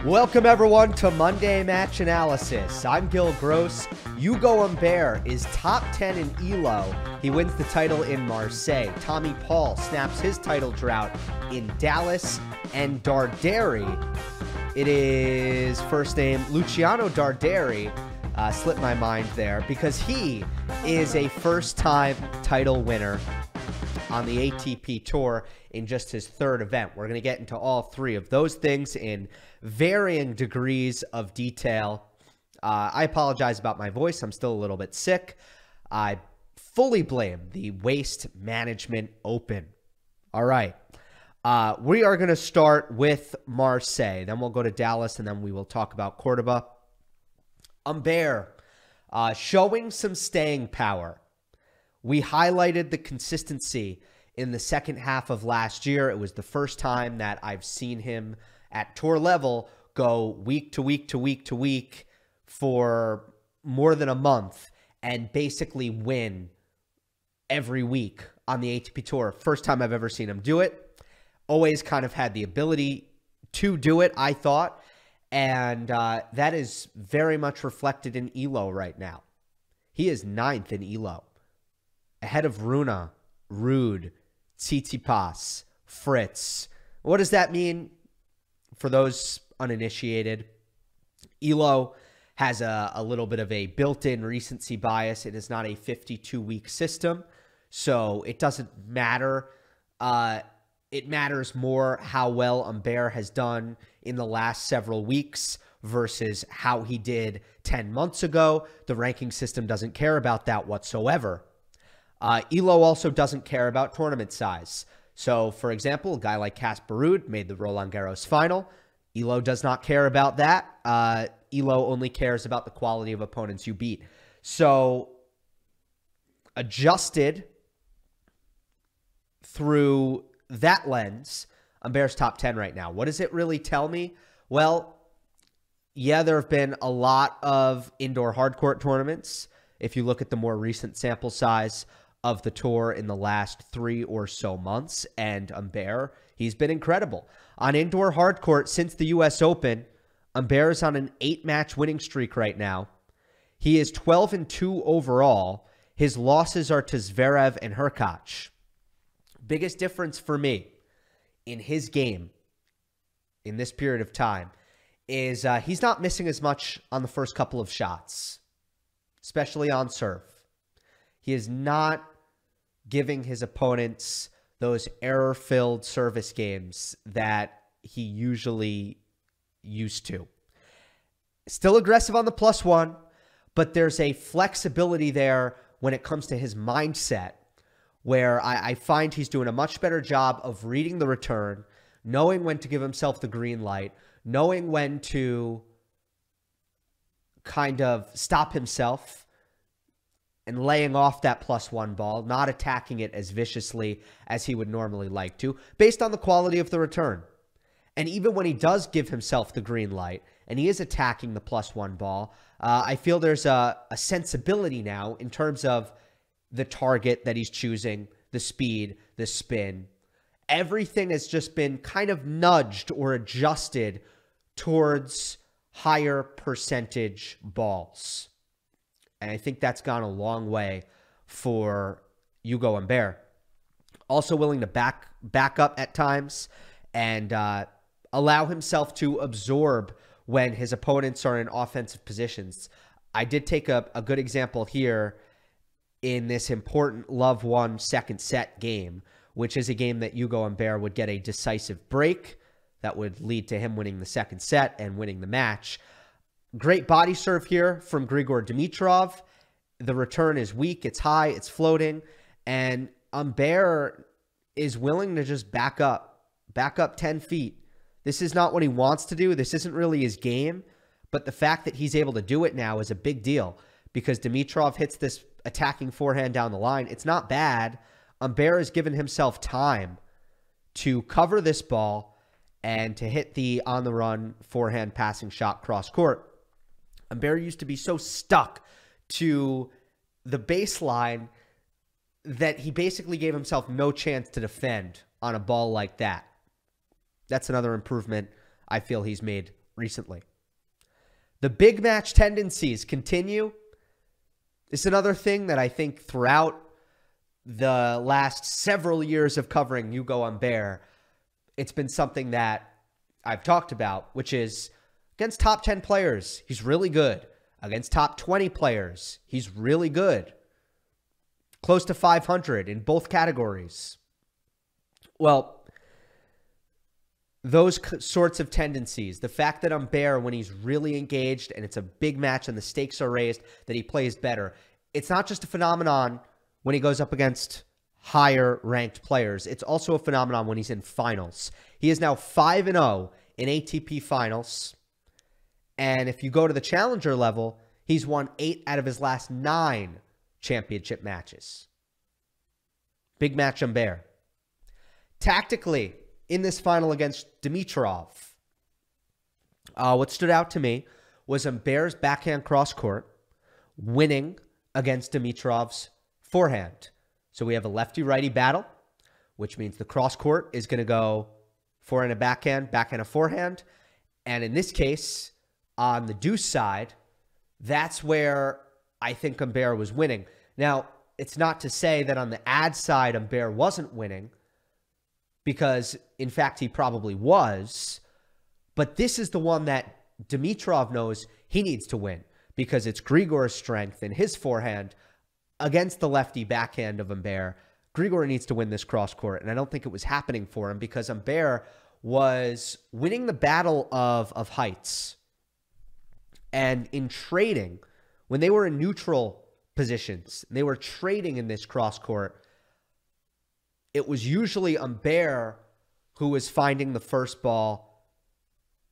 Welcome everyone to Monday Match Analysis. I'm Gill Gross. Ugo Humbert is top 10 in ELO. He wins the title in Marseille. Tommy Paul snaps his title drought in Dallas. And Darderi, it is first name Luciano Darderi, slipped my mind there, because he is a first-time title winner on the ATP Tour in just his third event. We're going to get into all three of those things in varying degrees of detail. I apologize about my voice. I'm still a little bit sick. I fully blame the Waste Management Open. All right. We are going to start with Marseille. Then we'll go to Dallas, and then we will talk about Cordoba. Humbert showing some staying power. We highlighted the consistency in the second half of last year. It was the first time that I've seen him at tour level go week to week to week to week for more than a month and basically win every week on the ATP Tour. First time I've ever seen him do it. Always kind of had the ability to do it, I thought. And that is very much reflected in ELO right now. He is 9th in ELO. Ahead of Runa, Ruud, Tsitsipas, Fritz. What does that mean for those uninitiated? ELO has a little bit of a built-in recency bias. It is not a 52-week system, so it doesn't matter. It matters more how well Humbert has done in the last several weeks versus how he did 10 months ago. The ranking system doesn't care about that whatsoever. ELO also doesn't care about tournament size. So, for example, a guy like Casper Ruud made the Roland Garros final. ELO does not care about that. ELO only cares about the quality of opponents you beat. So, adjusted through that lens, Humbert's top 10 right now. What does it really tell me? Well, yeah, there have been a lot of indoor hardcourt tournaments. If you look at the more recent sample size of the tour in the last 3 or so months, and Humbert, he's been incredible. On indoor hardcourt since the U.S. Open, Humbert is on an 8-match winning streak right now. He is 12-2 overall. His losses are to Zverev and Hurkacz. Biggest difference for me in his game in this period of time is he's not missing as much on the first couple of shots, especially on serve. He is not giving his opponents those error-filled service games that he usually used to. Still aggressive on the +1, but there's a flexibility there when it comes to his mindset where I find he's doing a much better job of reading the return, knowing when to give himself the green light, knowing when to kind of stop himself and laying off that +1 ball, not attacking it as viciously as he would normally like to, based on the quality of the return. And even when he does give himself the green light, and he is attacking the +1 ball, I feel there's a sensibility now in terms of the target that he's choosing, the speed, the spin. Everything has just been kind of nudged or adjusted towards higher percentage balls. And I think that's gone a long way for Ugo Humbert. Also willing to back up at times and allow himself to absorb when his opponents are in offensive positions. I did take a good example here in this important Love 1 second set game, which is a game that Ugo Humbert would get a decisive break that would lead to him winning the second set and winning the match. Great body serve here from Grigor Dimitrov. The return is weak, it's high, it's floating, and Humbert is willing to just back up 10 feet. This is not what he wants to do. This isn't really his game, but the fact that he's able to do it now is a big deal because Dimitrov hits this attacking forehand down the line. It's not bad. Humbert has given himself time to cover this ball and to hit the on-the-run forehand passing shot cross-court. Humbert used to be so stuck to the baseline that he basically gave himself no chance to defend on a ball like that. That's another improvement I feel he's made recently. The big match tendencies continue. It's another thing that I think throughout the last several years of covering Ugo Humbert, it's been something that I've talked about, which is against top 10 players, he's really good. Against top 20 players, he's really good. Close to 500 in both categories. Well, those sorts of tendencies, the fact that Humbert, when he's really engaged and it's a big match and the stakes are raised, that he plays better. It's not just a phenomenon when he goes up against higher ranked players. It's also a phenomenon when he's in finals. He is now 5-0 in ATP finals. And if you go to the challenger level, he's won 8 out of his last 9 championship matches. Big match Humbert. Tactically, in this final against Dimitrov, what stood out to me was Humbert's backhand cross-court winning against Dimitrov's forehand. So we have a lefty-righty battle, which means the cross-court is going to go forehand and backhand and forehand. And in this case, on the deuce side, that's where I think Humbert was winning. Now, it's not to say that on the ad side, Humbert wasn't winning, because, in fact, he probably was. But this is the one that Dimitrov knows he needs to win, because it's Grigor's strength in his forehand against the lefty backhand of Humbert. Grigor needs to win this cross-court, and I don't think it was happening for him because Humbert was winning the battle of heights. And in trading, when they were in neutral positions, they were trading in this cross-court, it was usually Humbert who was finding the first ball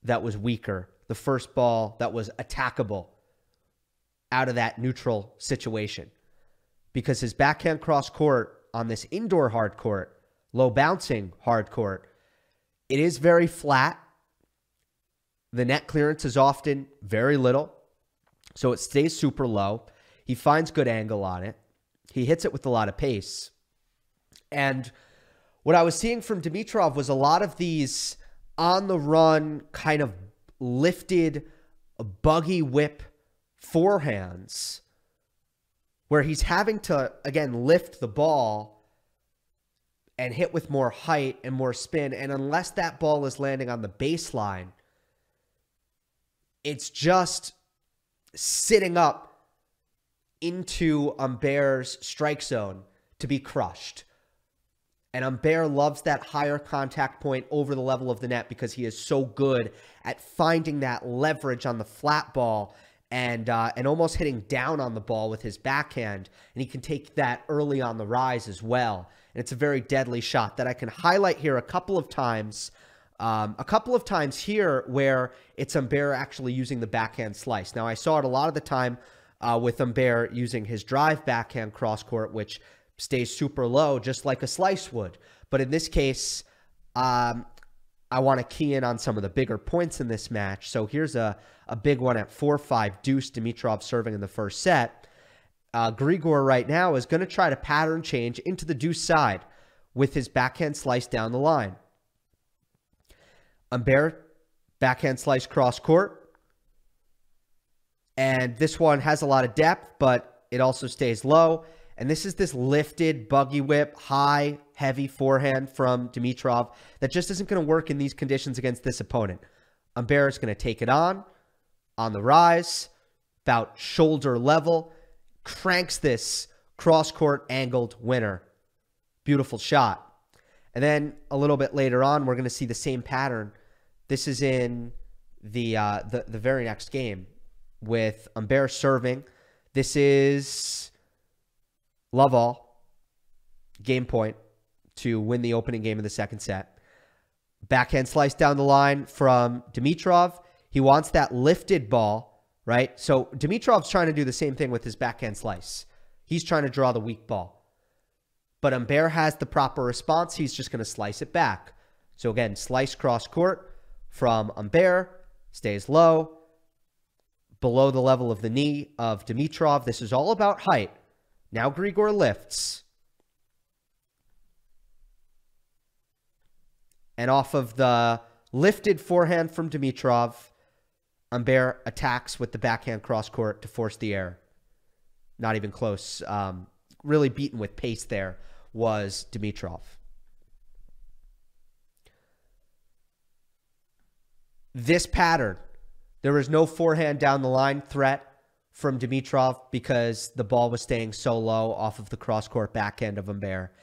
that was weaker, the first ball that was attackable out of that neutral situation. Because his backhand cross-court on this indoor hard court, low-bouncing hard court, it is very flat. The net clearance is often very little, so it stays super low. He finds good angle on it. He hits it with a lot of pace. And what I was seeing from Dimitrov was a lot of these on-the-run kind of lifted buggy whip forehands where he's having to, again, lift the ball and hit with more height and more spin. And unless that ball is landing on the baseline, it's just sitting up into Humbert's strike zone to be crushed. And Humbert loves that higher contact point over the level of the net because he is so good at finding that leverage on the flat ball and almost hitting down on the ball with his backhand. And he can take that early on the rise as well. And it's a very deadly shot that I can highlight here a couple of times. Here where it's Humbert actually using the backhand slice. Now, I saw it a lot of the time with Humbert using his drive backhand cross-court, which stays super low, just like a slice would. But in this case, I want to key in on some of the bigger points in this match. So here's a big one at 4-5 deuce, Dimitrov serving in the first set. Grigor right now is going to try to pattern change into the deuce side with his backhand slice down the line. Humbert, backhand slice cross court. And this one has a lot of depth, but it also stays low. And this is this lifted buggy whip, high, heavy forehand from Dimitrov that just isn't going to work in these conditions against this opponent. Humbert is going to take it on the rise, about shoulder level, cranks this cross-court angled winner. Beautiful shot. And then a little bit later on, we're going to see the same pattern. This is in the very next game with Humbert serving. This is love all, game point to win the opening game of the second set. Backhand slice down the line from Dimitrov. He wants that lifted ball, right? So Dimitrov's trying to do the same thing with his backhand slice. He's trying to draw the weak ball. But Humbert has the proper response. He's just going to slice it back. So again, slice cross court from Humbert. Stays low, below the level of the knee of Dimitrov. This is all about height. Now Grigor lifts. And off of the lifted forehand from Dimitrov, Humbert attacks with the backhand cross court to force the error. Not even close. Really beaten with pace there was Dimitrov. This pattern, there was no forehand down the line threat from Dimitrov because the ball was staying so low off of the cross-court backhand of Humbert.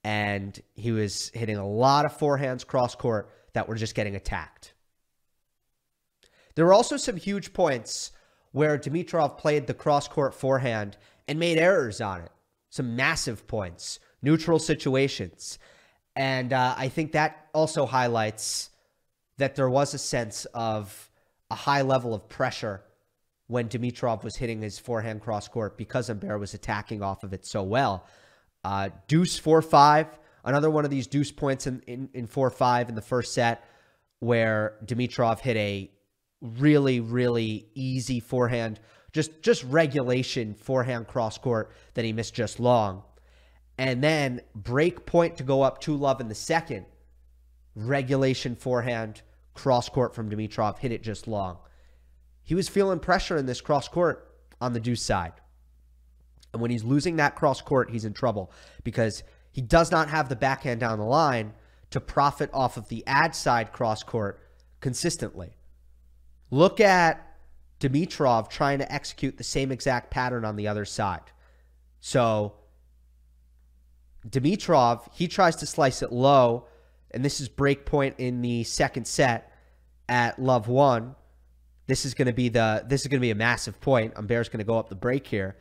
And he was hitting a lot of forehands cross-court that were just getting attacked. There were also some huge points where Dimitrov played the cross-court forehand and made errors on it. Some massive points, neutral situations. And I think that also highlights that there was a sense of a high level of pressure when Dimitrov was hitting his forehand cross-court because Humbert was attacking off of it so well. Deuce 4-5, another one of these deuce points in 4-5 in the first set where Dimitrov hit a really, really easy forehand, just regulation forehand cross-court that he missed just long. And then break point to go up 2-love in the second. Regulation forehand cross-court from Dimitrov, hit it just long. He was feeling pressure in this cross-court on the deuce side. And when he's losing that cross-court, he's in trouble because he does not have the backhand down the line to profit off of the ad side cross-court consistently. Look at Dimitrov trying to execute the same exact pattern on the other side. So Dimitrov, he tries to slice it low, and this is break point in the second set at love 1. This is going to be a massive point. Humbert's going to go up the break here.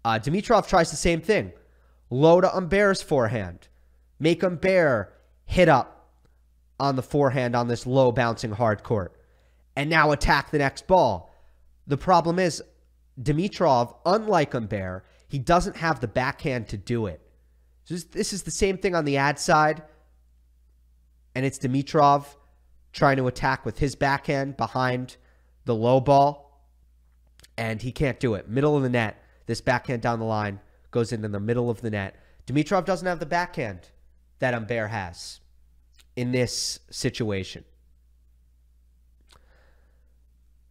Dimitrov tries the same thing. Low to Humbert's forehand. Make Humbert hit up on the forehand on this low bouncing hard court. And now attack the next ball. The problem is Dimitrov, unlike Humbert, he doesn't have the backhand to do it. So this is the same thing on the ad side. And it's Dimitrov trying to attack with his backhand behind the low ball. And he can't do it. Middle of the net. This backhand down the line goes into the middle of the net. Dimitrov doesn't have the backhand that Humbert has in this situation.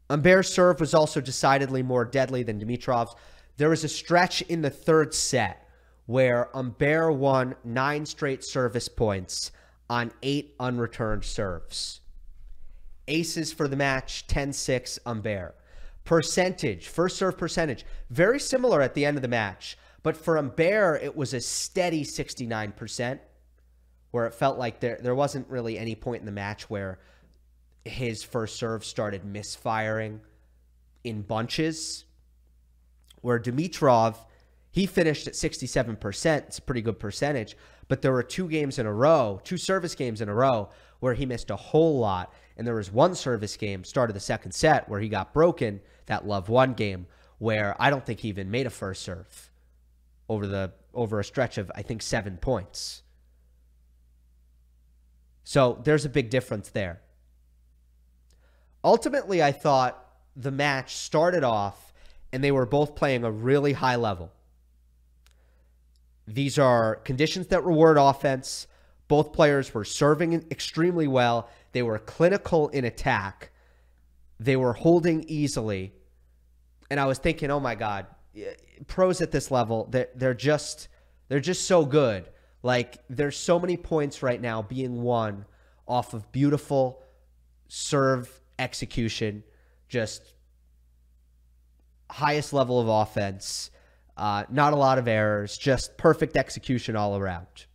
Humbert's serve was also decidedly more deadly than Dimitrov's. There was a stretch in the third set where Humbert won 9 straight service points on 8 unreturned serves. Aces for the match, 10-6 Humbert. Percentage, first serve percentage, very similar at the end of the match. But for Humbert, it was a steady 69%, where it felt like there wasn't really any point in the match where his first serve started misfiring in bunches. Where Dimitrov, he finished at 67%. It's a pretty good percentage. But there were 2 service games in a row, where he missed a whole lot. And there was one service game, start of the second set, where he got broken, that love 1 game, where I don't think he even made a first serve over a stretch of, I think, 7 points. So there's a big difference there. Ultimately, I thought the match started off and they were both playing a really high level. These are conditions that reward offense. Both players were serving extremely well. They were clinical in attack. They were holding easily. And I was thinking, oh my God, pros at this level, they're just so good. Like, there's so many points right now being won off of beautiful serve execution, just highest level of offense, not a lot of errors, just perfect execution all around.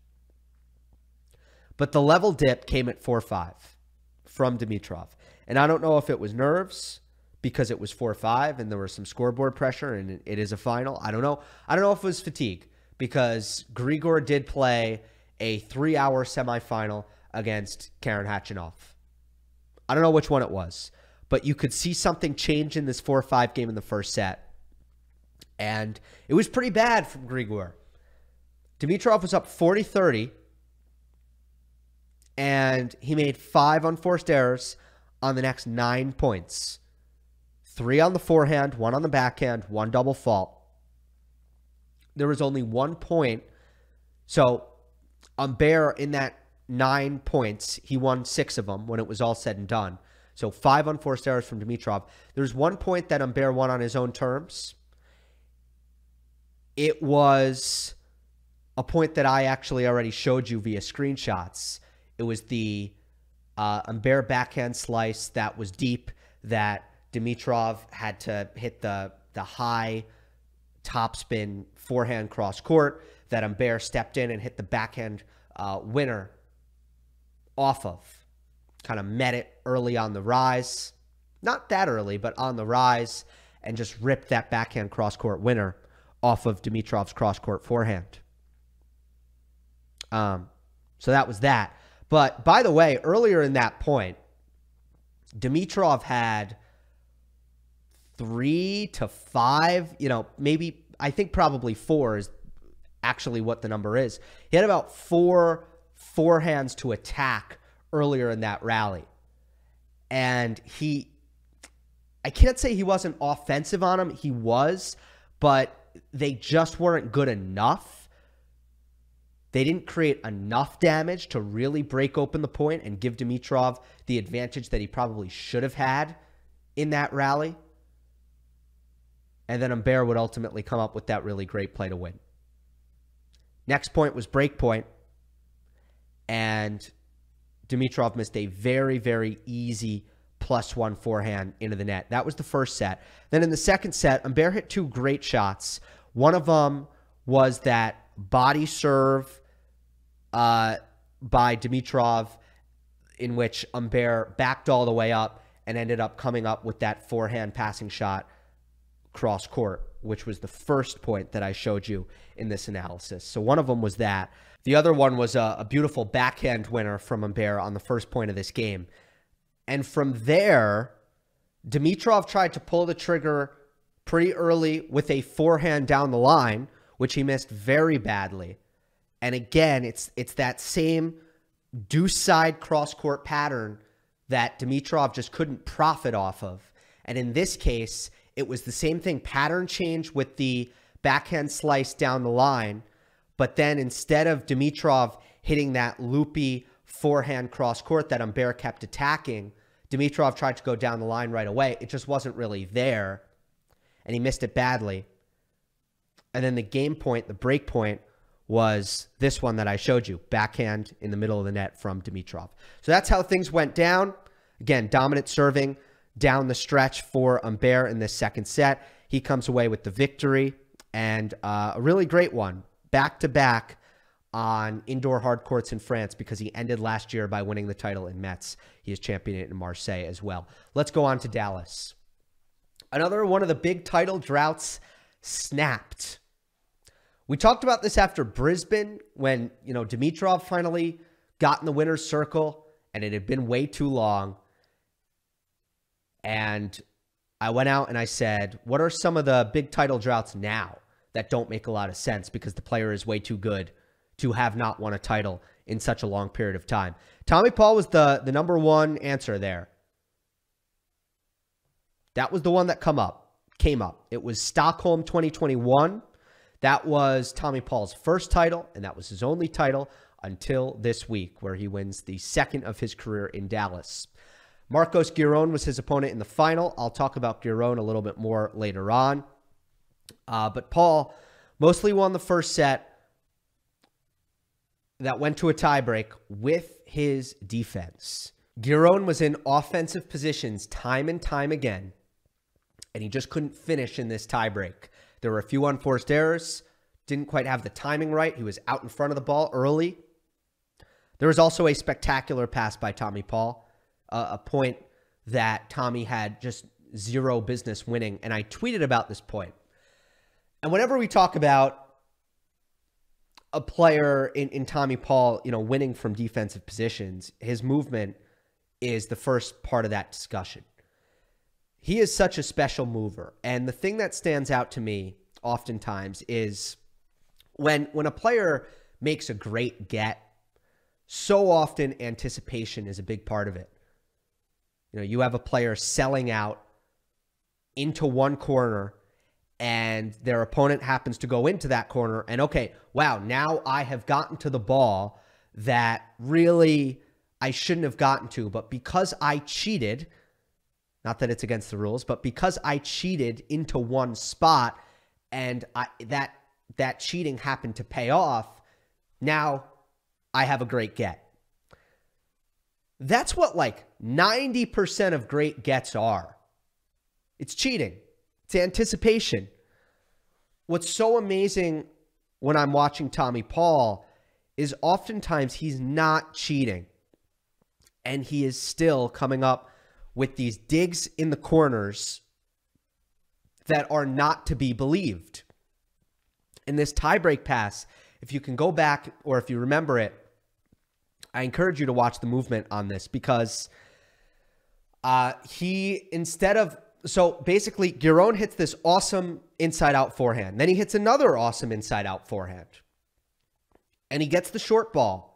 But the level dip came at 4-5 from Dimitrov. And I don't know if it was nerves because it was 4-5 and there was some scoreboard pressure and it is a final. I don't know. I don't know if it was fatigue because Grigor did play a 3-hour semifinal against Karen Khachanov. I don't know which one it was, but you could see something change in this 4-5 game in the first set. And it was pretty bad from Grigor. Dimitrov was up 40-30, and he made 5 unforced errors on the next 9 points. 3 on the forehand, 1 on the backhand, 1 double fault. There was only 1 point. So Humbert, in that 9 points, he won 6 of them when it was all said and done. So 5 unforced errors from Dimitrov. There's one point that Humbert won on his own terms. It was a point that I actually already showed you via screenshots. It was the Humbert backhand slice that was deep that Dimitrov had to hit the high topspin forehand cross court that Humbert stepped in and hit the backhand winner off of. Kind of met it early on the rise. Not that early, but on the rise, and just ripped that backhand cross court winner off of Dimitrov's cross court forehand. So that was that. But by the way, earlier in that point, Dimitrov had 3 to 5, maybe, I think probably 4 is actually what the number is. He had about 4 forehands to attack earlier in that rally. And I can't say he wasn't offensive on him. He was, but they just weren't good enough. They didn't create enough damage to really break open the point and give Dimitrov the advantage that he probably should have had in that rally. And then Humbert would ultimately come up with that really great play to win. Next point was break point. And Dimitrov missed a very, very easy +1 forehand into the net. That was the first set. Then in the second set, Humbert hit 2 great shots. One of them was that body serve by Dimitrov, in which Humbert backed all the way up and ended up coming up with that forehand passing shot cross court, which was the first point that I showed you in this analysis. So one of them was that. The other one was a beautiful backhand winner from Humbert on the first point of this game. And from there, Dimitrov tried to pull the trigger pretty early with a forehand down the line, which he missed very badly. And again, it's that same deuce side cross-court pattern that Dimitrov just couldn't profit off of. And in this case, it was the same thing, pattern change with the backhand slice down the line. But then instead of Dimitrov hitting that loopy forehand cross-court that Humbert kept attacking, Dimitrov tried to go down the line right away. It just wasn't really there, and he missed it badly. And then the game point, the break point, was this one that I showed you, backhand in the middle of the net from Dimitrov. So that's how things went down. Again, dominant serving down the stretch for Humbert in this second set. He comes away with the victory, and a really great one, back-to-back on indoor hard courts in France, because he ended last year by winning the title in Metz. He is championing it in Marseille as well. Let's go on to Dallas. Another one of the big title droughts snapped. We talked about this after Brisbane when, Dimitrov finally got in the winner's circle and it had been way too long. And I went out and I said, what are some of the big title droughts now that don't make a lot of sense because the player is way too good to have not won a title in such a long period of time? Tommy Paul was the number one answer there. That was the one that came up. It was Stockholm 2021. That was Tommy Paul's first title, and that was his only title until this week, where he wins the second of his career in Dallas. Marcos Giron was his opponent in the final. I'll talk about Giron a little bit more later on. But Paul mostly won the first set that went to a tiebreak with his defense. Giron was in offensive positions time and time again, and he just couldn't finish in this tiebreak. There were a few unforced errors, didn't quite have the timing right. He was out in front of the ball early. There was also a spectacular pass by Tommy Paul, a point that Tommy had just zero business winning, and I tweeted about this point. And whenever we talk about a player in Tommy Paul, winning from defensive positions, his movement is the first part of that discussion. He is such a special mover. And the thing that stands out to me oftentimes is when a player makes a great get, so often anticipation is a big part of it. You have a player selling out into one corner and their opponent happens to go into that corner and, okay, wow, now I have gotten to the ball that really I shouldn't have gotten to, but because I cheated, not that it's against the rules, but because I cheated into one spot and that cheating happened to pay off, now I have a great get. That's what like 90% of great gets are. It's cheating. It's anticipation. What's so amazing when I'm watching Tommy Paul is oftentimes he's not cheating. And he is still coming up with these digs in the corners that are not to be believed. In this tiebreak pass, if you can go back or if you remember it, I encourage you to watch the movement on this because so basically Giron hits this awesome inside-out forehand. Then he hits another awesome inside-out forehand. And he gets the short ball.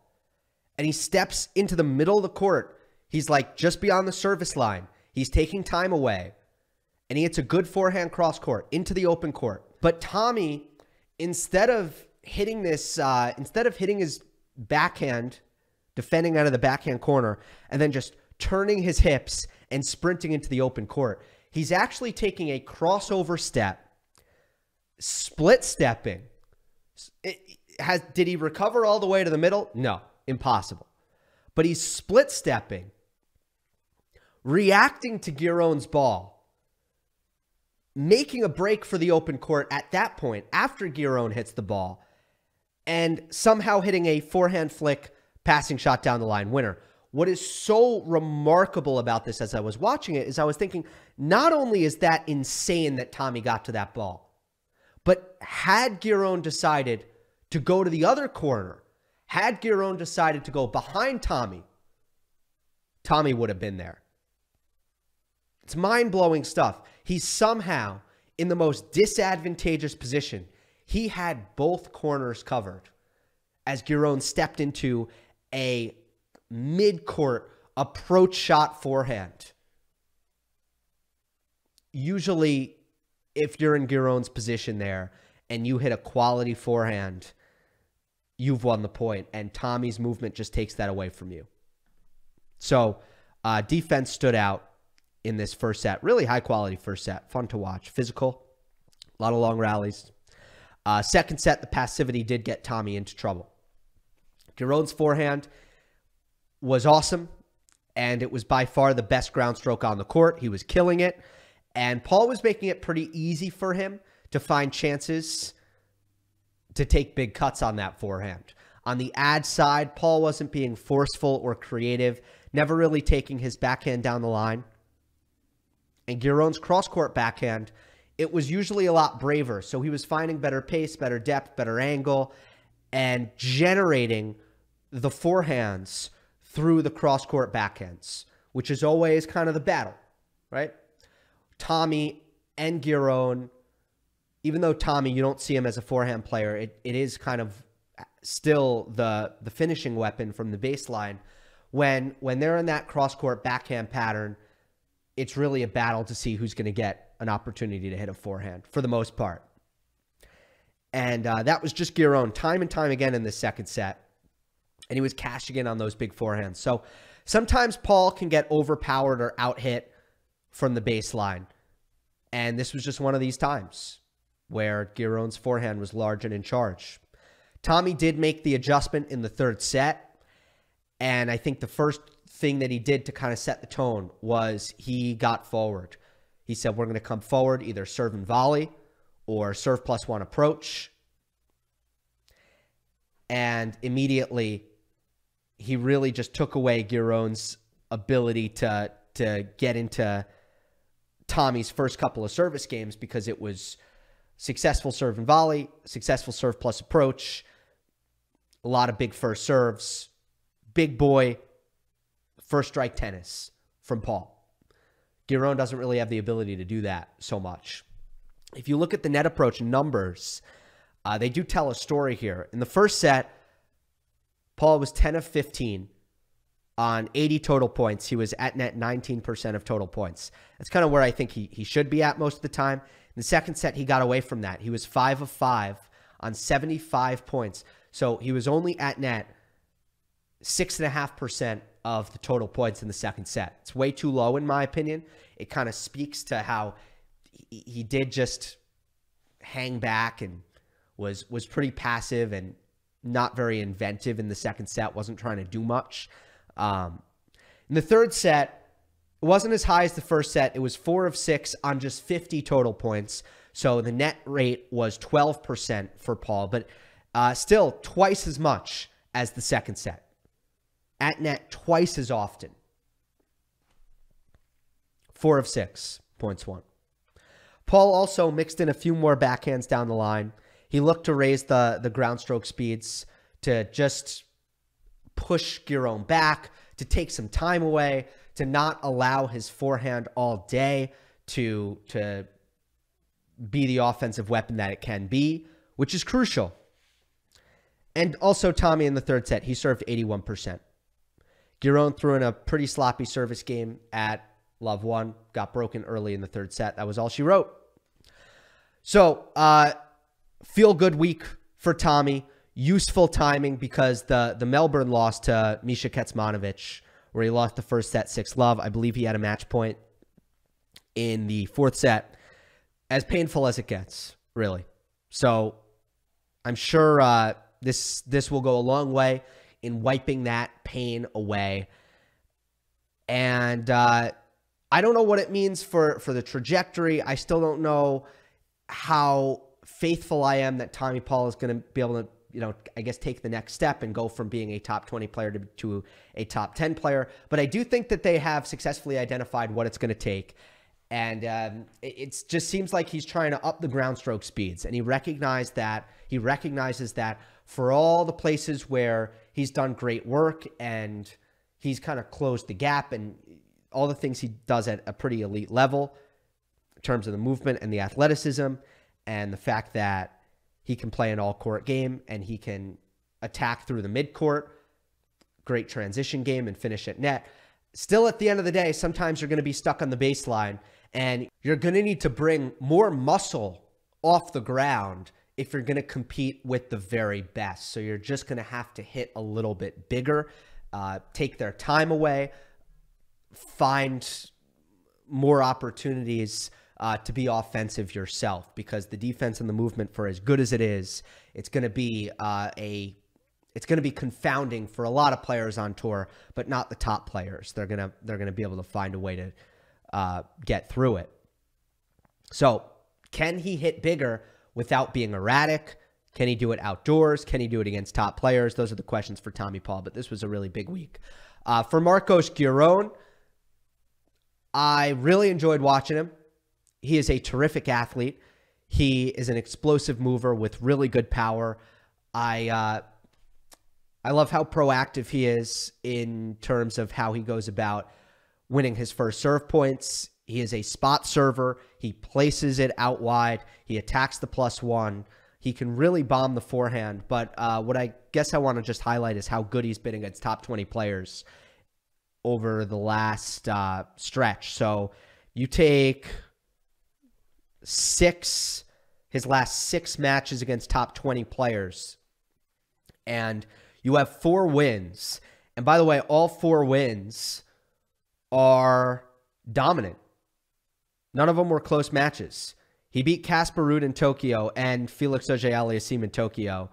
And he steps into the middle of the court. He's like just beyond the service line. He's taking time away. And he hits a good forehand cross court into the open court. But Tommy, instead of hitting his backhand, defending out of the backhand corner, and then just turning his hips and sprinting into the open court, he's actually taking a crossover step, split stepping. Did he recover all the way to the middle? No, impossible. But he's split stepping, reacting to Giron's ball, making a break for the open court at that point after Giron hits the ball, and somehow hitting a forehand flick passing shot down the line winner. What is so remarkable about this as I was watching it is I was thinking, not only is that insane that Tommy got to that ball, but had Giron decided to go to the other corner, had Giron decided to go behind Tommy, Tommy would have been there. It's mind-blowing stuff. He's somehow in the most disadvantageous position. He had both corners covered as Giron stepped into a mid-court approach shot forehand. Usually, if you're in Giron's position there and you hit a quality forehand, you've won the point, and Tommy's movement just takes that away from you. So, defense stood out in this first set. Really high-quality first set. Fun to watch. Physical. A lot of long rallies. Second set, the passivity did get Tommy into trouble. Giron's forehand was awesome, and it was by far the best ground stroke on the court. He was killing it, and Paul was making it pretty easy for him to find chances to take big cuts on that forehand. On the ad side, Paul wasn't being forceful or creative, never really taking his backhand down the line. And Giron's cross-court backhand, it was usually a lot braver, so he was finding better pace, better depth, better angle, and generating the forehands through the cross-court backhands, which is always kind of the battle, right? Tommy and Giron, even though Tommy, you don't see him as a forehand player, it is kind of still the finishing weapon from the baseline. When they're in that cross-court backhand pattern, it's really a battle to see who's going to get an opportunity to hit a forehand for the most part. And that was just Giron time and time again in the second set. And he was cashing in on those big forehands. So sometimes Paul can get overpowered or out-hit from the baseline. And this was just one of these times where Giron's forehand was large and in charge. Tommy did make the adjustment in the third set. And I think the first thing that he did to kind of set the tone was he got forward. He said, we're going to come forward, either serve and volley or serve +1 approach. And immediately, he really just took away Giron's ability to get into Tommy's first couple of service games because it was successful serve and volley, successful serve plus approach, a lot of big first serves, big boy, first strike tennis from Paul. Giron doesn't really have the ability to do that so much. If you look at the net approach numbers, they do tell a story here. In the first set, Paul was 10 of 15 on 80 total points. He was at net 19% of total points. That's kind of where I think he should be at most of the time. In the second set, he got away from that. He was 5 of 5 on 75 points. So he was only at net 6.5% of the total points in the second set. It's way too low, in my opinion. It kind of speaks to how he did just hang back and was pretty passive and not very inventive in the second set, wasn't trying to do much. In the third set, it wasn't as high as the first set. It was 4 of 6 on just 50 total points. So the net rate was 12% for Paul, but still twice as much as the second set. At net twice as often. 4 of 6, points won. Paul also mixed in a few more backhands down the line. He looked to raise the ground stroke speeds to just push Giron back, to take some time away, to not allow his forehand all day to be the offensive weapon that it can be, which is crucial. And also Tommy in the third set, he served 81%. Giron threw in a pretty sloppy service game at Love 1, got broken early in the third set. That was all she wrote. So, feel good week for Tommy. Useful timing because the Melbourne loss to Misha Kecmanovic, where he lost the first set 6-love. I believe he had a match point in the fourth set. As painful as it gets, really. So, I'm sure this will go a long way in wiping that pain away. And I don't know what it means for the trajectory. I still don't know how faithful I am that Tommy Paul is going to be able to, I guess take the next step and go from being a top 20 player to a top 10 player. But I do think that they have successfully identified what it's going to take. And it just seems like he's trying to up the ground stroke speeds. And he recognizes that for all the places where he's done great work and he's kind of closed the gap and all the things he does at a pretty elite level in terms of the movement and the athleticism and the fact that he can play an all-court game and he can attack through the midcourt, great transition game, and finish at net. Still, at the end of the day, sometimes you're going to be stuck on the baseline and you're going to need to bring more muscle off the ground if you're going to compete with the very best. So you're just going to have to hit a little bit bigger, take their time away, find more opportunities to be offensive yourself, because the defense and the movement, for as good as it is, it's going to be confounding for a lot of players on tour, but not the top players. They're going to be able to find a way to get through it. So can he hit bigger without being erratic? Can he do it outdoors? Can he do it against top players? Those are the questions for Tommy Paul, but this was a really big week. For Marcos Giron, I really enjoyed watching him. He is a terrific athlete. He is an explosive mover with really good power. I love how proactive he is in terms of how he goes about winning his first serve points. He is a spot server. He places it out wide. He attacks the +1. He can really bomb the forehand. But what I guess I want to just highlight is how good he's been against top 20 players over the last stretch. So you take his last 6 matches against top 20 players, and you have 4 wins. And by the way, all 4 wins are dominant. None of them were close matches. He beat Casper Ruud in Tokyo and Felix Auger-Aliassime in Tokyo.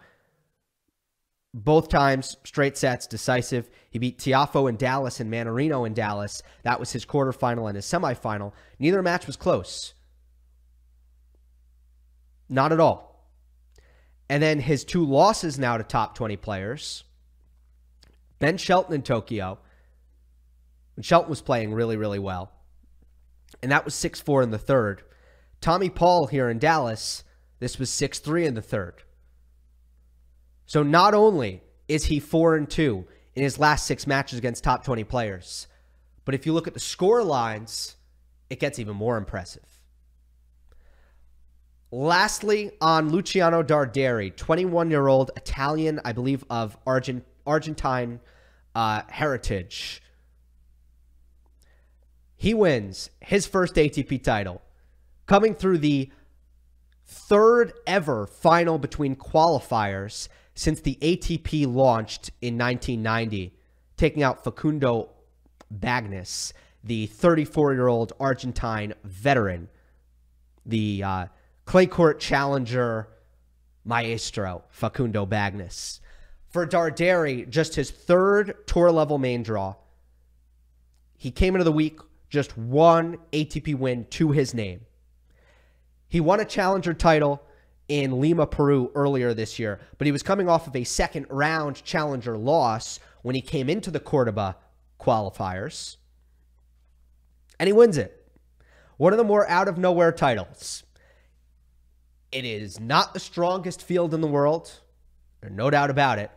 Both times, straight sets, decisive. He beat Tiafoe in Dallas and Mannarino in Dallas. That was his quarterfinal and his semifinal. Neither match was close. Not at all. And then his 2 losses now to top 20 players. Ben Shelton in Tokyo, when Shelton was playing really, really well. And that was 6-4 in the third. Tommy Paul here in Dallas, this was 6-3 in the third. So not only is he 4-2 in his last 6 matches against top 20 players, but if you look at the score lines, it gets even more impressive. Lastly, on Luciano Darderi, 21-year-old Italian, I believe of Argentine heritage. He wins his first ATP title, coming through the 3rd ever final between qualifiers since the ATP launched in 1990. taking out Facundo Bagnis, the 34-year-old Argentine veteran, the clay court challenger maestro, Facundo Bagnis. For Darderi, just his third tour-level main draw. He came into the week just one ATP win to his name. He won a challenger title in Lima, Peru earlier this year, but he was coming off of a second-round challenger loss when he came into the Cordoba qualifiers, and he wins it. One of the more out-of-nowhere titles. It is not the strongest field in the world, there's no doubt about it,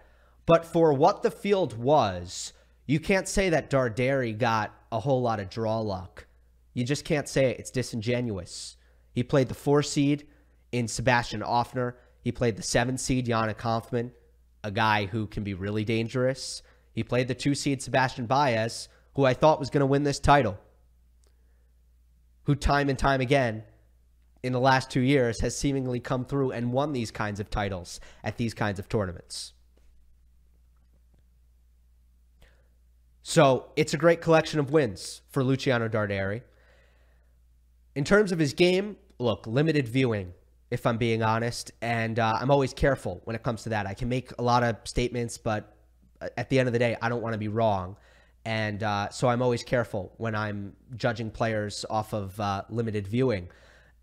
but for what the field was, you can't say that Darderi got a whole lot of draw luck. You just can't say it. It's disingenuous. He played the 4 seed in Sebastian Offner. He played the 7 seed, Yannick Hanfmann, a guy who can be really dangerous. He played the 2 seed, Sebastian Baez, who I thought was going to win this title, who time and time again in the last 2 years has seemingly come through and won these kinds of titles at these kinds of tournaments. So it's a great collection of wins for Luciano Darderi. In terms of his game, look, limited viewing, if I'm being honest, and I'm always careful when it comes to that. I can make a lot of statements, but at the end of the day, I don't want to be wrong. And so I'm always careful when I'm judging players off of limited viewing.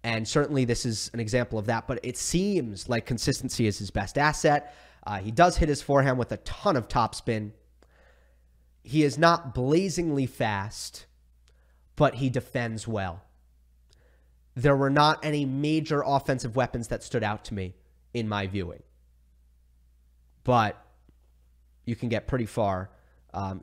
And certainly this is an example of that, but it seems like consistency is his best asset. He does hit his forehand with a ton of topspin. He is not blazingly fast, but he defends well. There were not any major offensive weapons that stood out to me in my viewing. But you can get pretty far,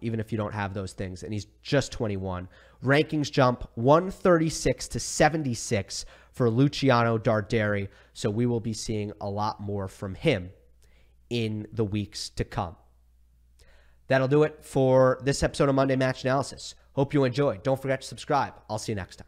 even if you don't have those things. And he's just 21. Rankings jump 136 to 76 for Luciano Darderi. So we will be seeing a lot more from him in the weeks to come. That'll do it for this episode of Monday Match Analysis. Hope you enjoyed. Don't forget to subscribe. I'll see you next time.